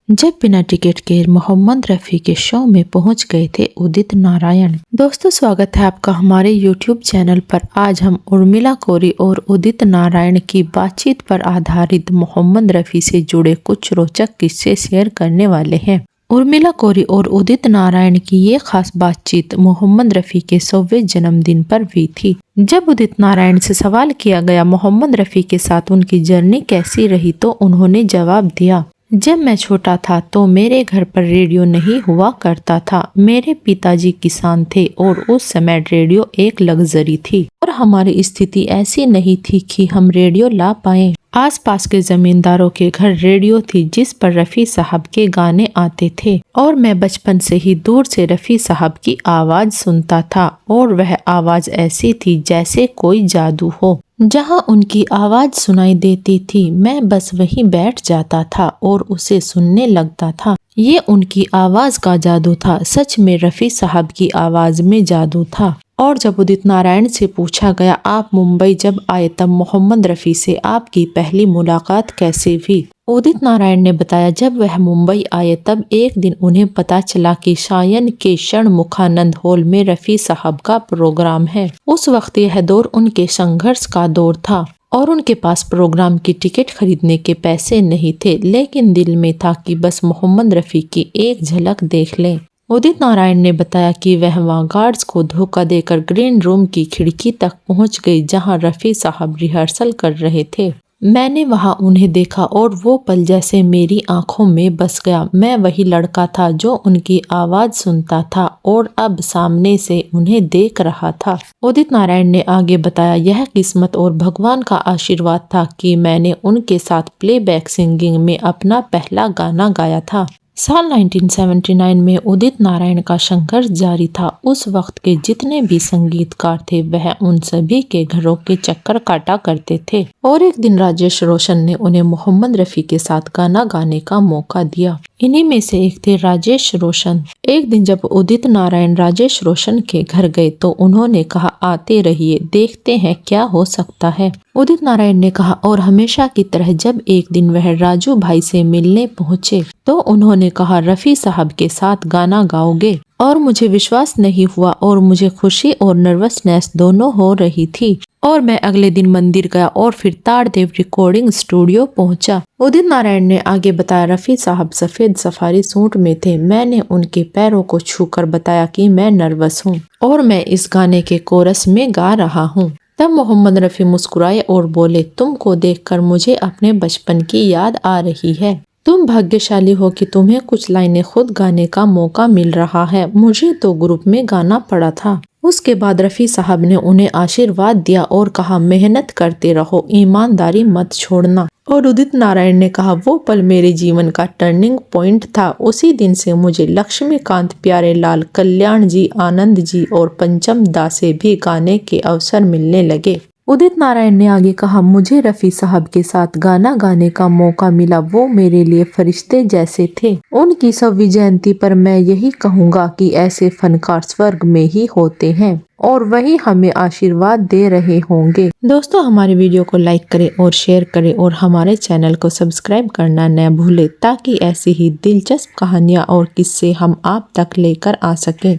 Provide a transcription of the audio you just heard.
जब बिना टिकट के मोहम्मद रफ़ी के शो में पहुंच गए थे उदित नारायण। दोस्तों, स्वागत है आपका हमारे YouTube चैनल पर। आज हम उर्मिला कोरी और उदित नारायण की बातचीत पर आधारित मोहम्मद रफ़ी से जुड़े कुछ रोचक किस्से शेयर करने वाले हैं। उर्मिला कोरी और उदित नारायण की ये खास बातचीत मोहम्मद रफ़ी के 100वें जन्मदिन पर हुई थी। जब उदित नारायण से सवाल किया गया मोहम्मद रफ़ी के साथ उनकी जर्नी कैसी रही, तो उन्होंने जवाब दिया, जब मैं छोटा था तो मेरे घर पर रेडियो नहीं हुआ करता था। मेरे पिताजी किसान थे और उस समय रेडियो एक लग्जरी थी और हमारी स्थिति ऐसी नहीं थी कि हम रेडियो ला पाएं। आसपास के जमींदारों के घर रेडियो थी जिस पर रफ़ी साहब के गाने आते थे और मैं बचपन से ही दूर से रफ़ी साहब की आवाज़ सुनता था और वह आवाज़ ऐसी थी जैसे कोई जादू हो। जहाँ उनकी आवाज़ सुनाई देती थी मैं बस वहीं बैठ जाता था और उसे सुनने लगता था। ये उनकी आवाज़ का जादू था। सच में रफ़ी साहब की आवाज़ में जादू था। और जब उदित नारायण से पूछा गया आप मुंबई जब आए तब मोहम्मद रफ़ी से आपकी पहली मुलाकात कैसे हुई, उदित नारायण ने बताया जब वह मुंबई आए तब एक दिन उन्हें पता चला कि सायन के षणमुखानंद हॉल में रफ़ी साहब का प्रोग्राम है। उस वक्त यह दौर उनके संघर्ष का दौर था और उनके पास प्रोग्राम की टिकट खरीदने के पैसे नहीं थे, लेकिन दिल में था कि बस मोहम्मद रफ़ी की एक झलक देख लें। उदित नारायण ने बताया कि वह वहाँ गार्ड्स को धोखा देकर ग्रीन रूम की खिड़की तक पहुँच गई जहाँ रफ़ी साहब रिहर्सल कर रहे थे। मैंने वहाँ उन्हें देखा और वो पल जैसे मेरी आंखों में बस गया। मैं वही लड़का था जो उनकी आवाज़ सुनता था और अब सामने से उन्हें देख रहा था। उदित नारायण ने आगे बताया यह किस्मत और भगवान का आशीर्वाद था कि मैंने उनके साथ प्लेबैक सिंगिंग में अपना पहला गाना गाया था। साल 1979 में उदित नारायण का संघर्ष जारी था। उस वक्त के जितने भी संगीतकार थे वह उन सभी के घरों के चक्कर काटा करते थे और एक दिन राजेश रोशन ने उन्हें मोहम्मद रफ़ी के साथ गाना गाने का मौका दिया। इन्हीं में से एक थे राजेश रोशन। एक दिन जब उदित नारायण राजेश रोशन के घर गए तो उन्होंने कहा आते रहिए, देखते हैं क्या हो सकता है। उदित नारायण ने कहा और हमेशा की तरह जब एक दिन वह राजू भाई से मिलने पहुंचे तो उन्होंने कहा रफ़ी साहब के साथ गाना गाओगे, और मुझे विश्वास नहीं हुआ और मुझे खुशी और नर्वसनेस दोनों हो रही थी। और मैं अगले दिन मंदिर गया और फिर ताड़देव रिकॉर्डिंग स्टूडियो पहुंचा। उदित नारायण ने आगे बताया रफ़ी साहब सफ़ेद सफारी सूट में थे। मैंने उनके पैरों को छूकर बताया कि मैं नर्वस हूँ और मैं इस गाने के कोरस में गा रहा हूँ। तब मोहम्मद रफ़ी मुस्कुराए और बोले तुमको देखकर मुझे अपने बचपन की याद आ रही है। तुम भाग्यशाली हो कि तुम्हें कुछ लाइनें खुद गाने का मौका मिल रहा है। मुझे तो ग्रुप में गाना पड़ा था। उसके बाद रफ़ी साहब ने उन्हें आशीर्वाद दिया और कहा मेहनत करते रहो, ईमानदारी मत छोड़ना। और उदित नारायण ने कहा वो पल मेरे जीवन का टर्निंग पॉइंट था। उसी दिन से मुझे लक्ष्मीकांत, प्यारेलाल, कल्याण जी, आनंद जी और पंचम दा से भी गाने के अवसर मिलने लगे। उदित नारायण ने आगे कहा मुझे रफ़ी साहब के साथ गाना गाने का मौका मिला। वो मेरे लिए फरिश्ते जैसे थे। उनकी 100वीं जयंती पर मैं यही कहूँगा कि ऐसे फनकार स्वर्ग में ही होते हैं और वही हमें आशीर्वाद दे रहे होंगे। दोस्तों, हमारे वीडियो को लाइक करें और शेयर करें और हमारे चैनल को सब्सक्राइब करना न भूलें ताकि ऐसी ही दिलचस्प कहानियाँ और किस्से हम आप तक लेकर आ सकें।